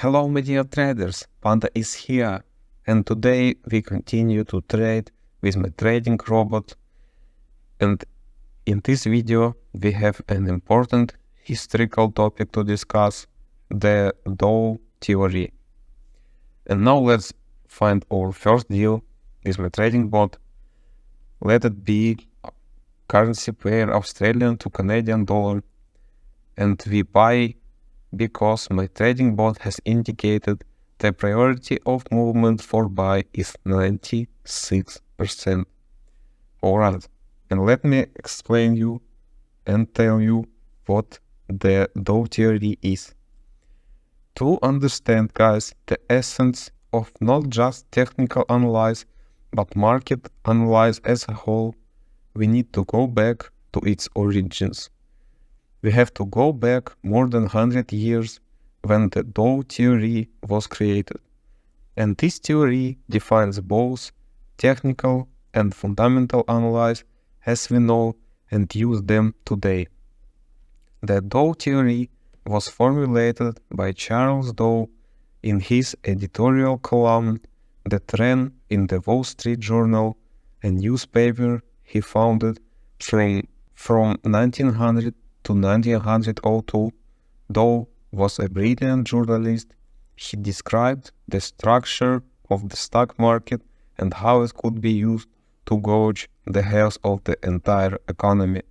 Hello, my dear traders, Panda is here, and today we continue to trade with my trading robot. And in this video, we have an important historical topic to discuss, the Dow theory. And now let's find our first deal with my trading bot. Let it be currency pair Australian to Canadian dollar, and we buy because my trading bot has indicated the priority of movement for buy is 96%. Alright, and let me explain you and tell you what the Dow theory is. To understand, guys, the essence of not just technical analysis, but market analysis as a whole, we need to go back to its origins. We have to go back more than 100 years when the Dow theory was created. And this theory defines both technical and fundamental analysis as we know and use them today. The Dow theory was formulated by Charles Dow in his editorial column that ran in the Wall Street Journal, a newspaper he founded from 1900 to 1902. Dow was a brilliant journalist. He described the structure of the stock market and how it could be used to gauge the health of the entire economy.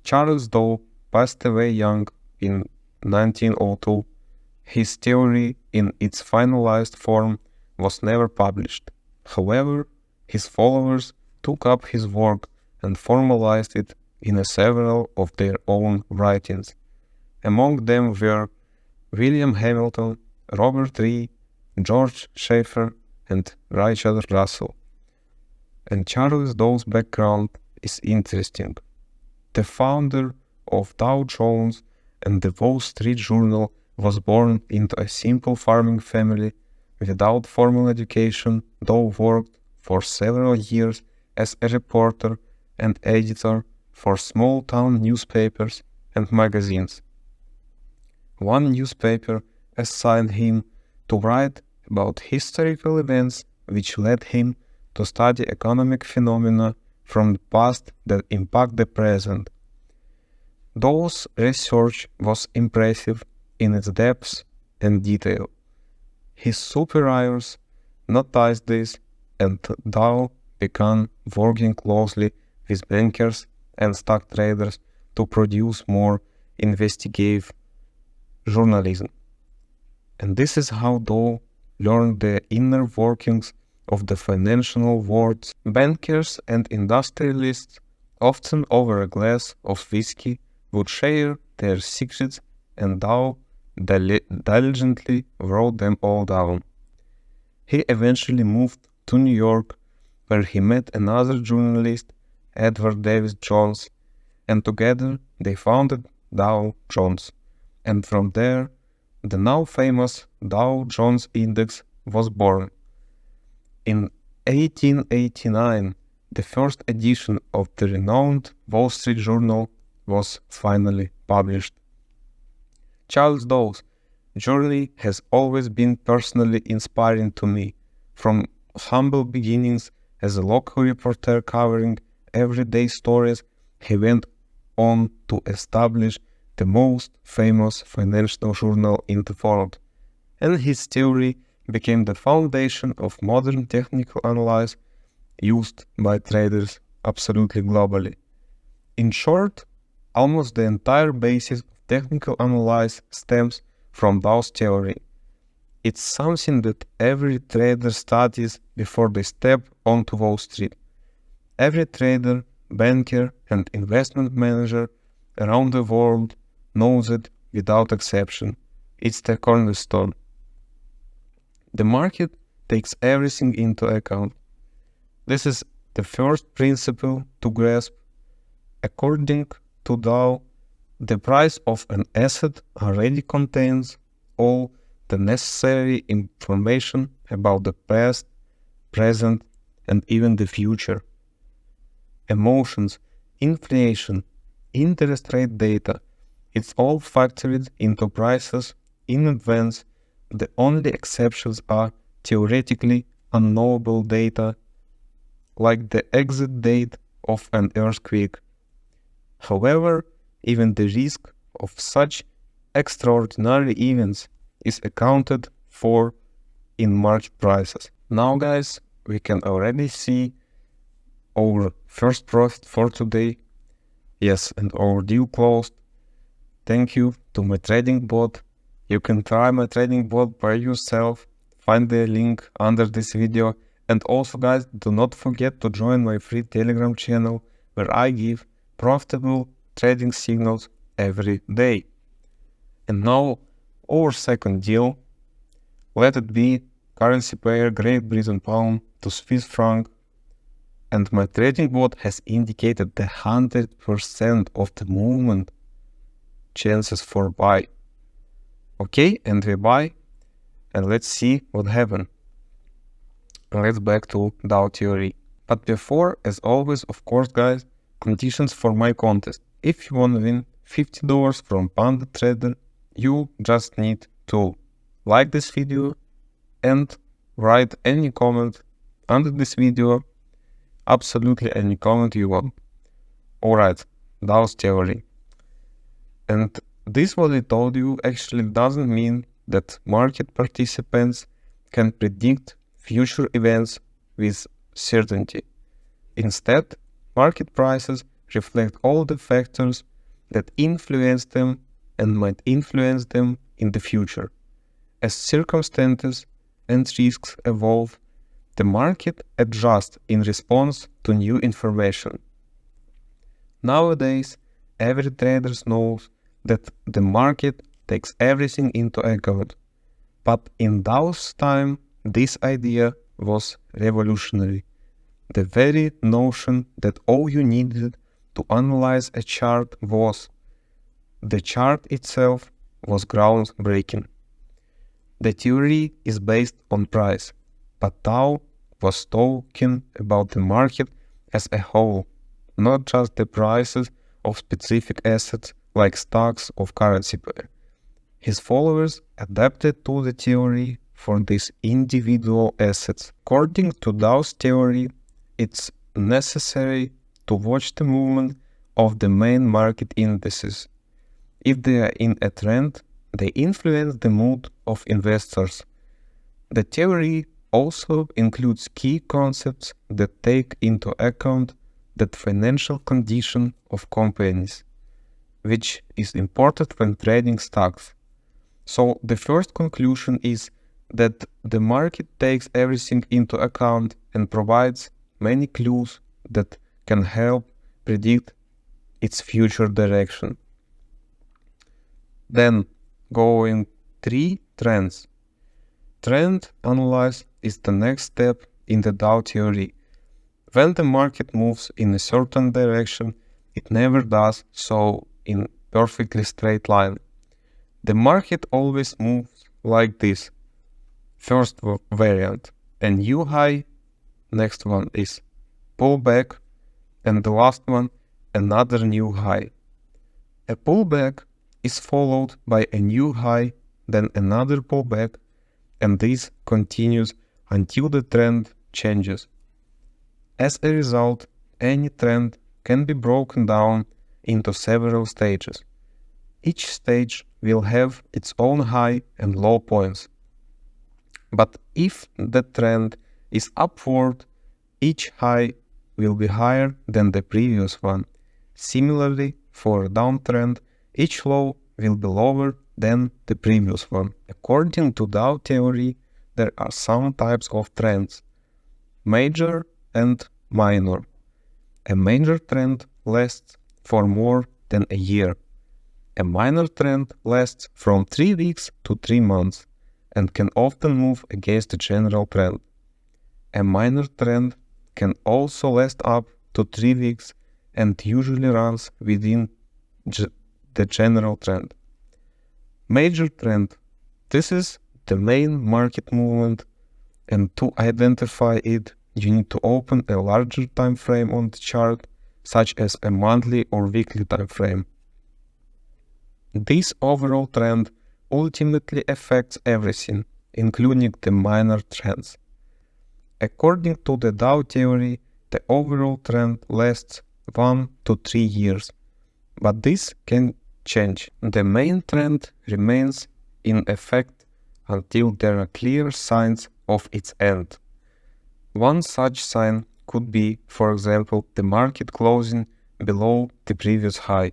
Charles Dow passed away young in 1902. His theory in its finalized form was never published. However, his followers took up his work and formalized it in several of their own writings. Among them were William Hamilton, Robert Ree, George Schaefer, and Richard Russell. And Charles Dow's background is interesting. The founder of Dow Jones and the Wall Street Journal was born into a simple farming family without formal education. Dow worked for several years as a reporter and editor for small-town newspapers and magazines. One newspaper assigned him to write about historical events which led him to study economic phenomena from the past that impact the present. Dow's research was impressive in its depth and detail. His superiors noticed this, and Dow began working closely with bankers and stock traders to produce more investigative journalism. And this is how Dow learned the inner workings of the financial world. Bankers and industrialists, often over a glass of whiskey, would share their secrets, and Dow diligently wrote them all down. He eventually moved to New York, where he met another journalist, Edward Davis Jones, and together they founded Dow Jones. And from there, the now famous Dow Jones Index was born. In 1889, the first edition of the renowned Wall Street Journal was finally published. Charles Dow's journey has always been personally inspiring to me. From humble beginnings as a local reporter covering everyday stories, he went on to establish the most famous financial journal in the world, and his theory became the foundation of modern technical analysis used by traders absolutely globally. In short, almost the entire basis of technical analysis stems from Dow's theory. It's something that every trader studies before they step onto Wall Street. Every trader, banker, and investment manager around the world knows it without exception. It's the cornerstone. The market takes everything into account. This is the first principle to grasp. According to Dow, the price of an asset already contains all the necessary information about the past, present, and even the future. Emotions, inflation, interest rate data, it's all factored into prices in advance. the only exceptions are theoretically unknowable data, like the exit date of an earthquake. However, even the risk of such extraordinary events is accounted for in market prices. Now guys, we can already see our first profit for today. Yes, and our deal closed. Thank you to my trading bot. You can try my trading bot by yourself. Find the link under this video. And also guys, do not forget to join my free Telegram channel where I give profitable trading signals every day. And now our second deal. Let it be currency pair Great Britain pound to Swiss franc. And my trading bot has indicated the 100% of the movement chances for buy. Okay, and we buy, and let's see what happened. Let's back to Dow theory. But before, as always, of course guys, conditions for my contest. If you want to win $50 from Panda Trader, you just need to like this video and write any comment under this video, absolutely any comment you want. Alright, Dow's theory. And this what I told you actually doesn't mean that market participants can predict future events with certainty. Instead, market prices reflect all the factors that influence them and might influence them in the future. As circumstances and risks evolve, the market adjusts in response to new information. Nowadays, every trader knows that the market takes everything into account. But in Dow's time, this idea was revolutionary. The very notion that all you needed to analyze a chart was the chart itself was groundbreaking. The theory is based on price, but Dow was talking about the market as a whole, not just the prices of specific assets like stocks of currency pair. His followers adapted to the theory for these individual assets. According to Dow's theory, it's necessary to watch the movement of the main market indices. If they are in a trend, they influence the mood of investors. The theory also includes key concepts that take into account the financial condition of companies, which is important when trading stocks. So the first conclusion is that the market takes everything into account and provides many clues that can help predict its future direction. Then going 3 trends. Trend analysis is the next step in the Dow theory. When the market moves in a certain direction, it never does so in perfectly straight line. The market always moves like this. First variant, a new high, next one is pullback, and the last one, another new high. A pullback is followed by a new high, then another pullback, and this continues until the trend changes. As a result, any trend can be broken down into several stages. Each stage will have its own high and low points. But if the trend is upward, each high will be higher than the previous one. Similarly, for a downtrend, each low will be lower than the previous one. According to Dow theory, there are some types of trends: major and minor. A major trend lasts for more than a year. A minor trend lasts from 3 weeks to 3 months and can often move against the general trend. A minor trend can also last up to 3 weeks and usually runs within the general trend. Major trend. This is the main market movement, and to identify it, you need to open a larger time frame on the chart, such as a monthly or weekly time frame. This overall trend ultimately affects everything, including the minor trends. According to the Dow theory, the overall trend lasts 1 to 3 years, but this can change. The main trend remains in effect until there are clear signs of its end. One such sign could be, for example, the market closing below the previous high.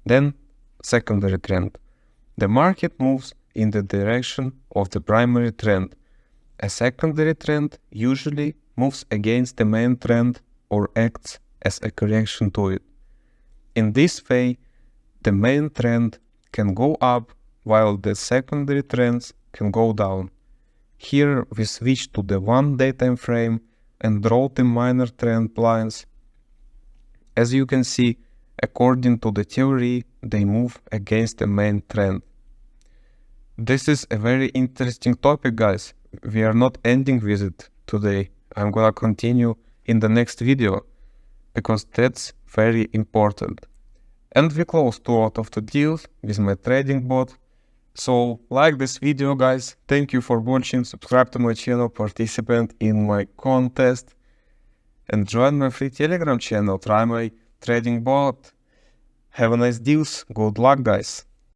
Then, secondary trend. The market moves in the direction of the primary trend. A secondary trend usually moves against the main trend or acts as a correction to it. In this way, the main trend can go up while the secondary trends can go down. Here we switch to the 1-day time frame and draw the minor trend lines. As you can see, according to the theory, they move against the main trend. This is a very interesting topic, guys. We are not ending with it today. I'm gonna continue in the next video because that's very important. And we closed 2 out of the deals with my trading bot. So like this video, guys. Thank you for watching. Subscribe to my channel, participate in my contest, and join my free Telegram channel. Try my trading bot. Have a nice deals. Good luck, guys.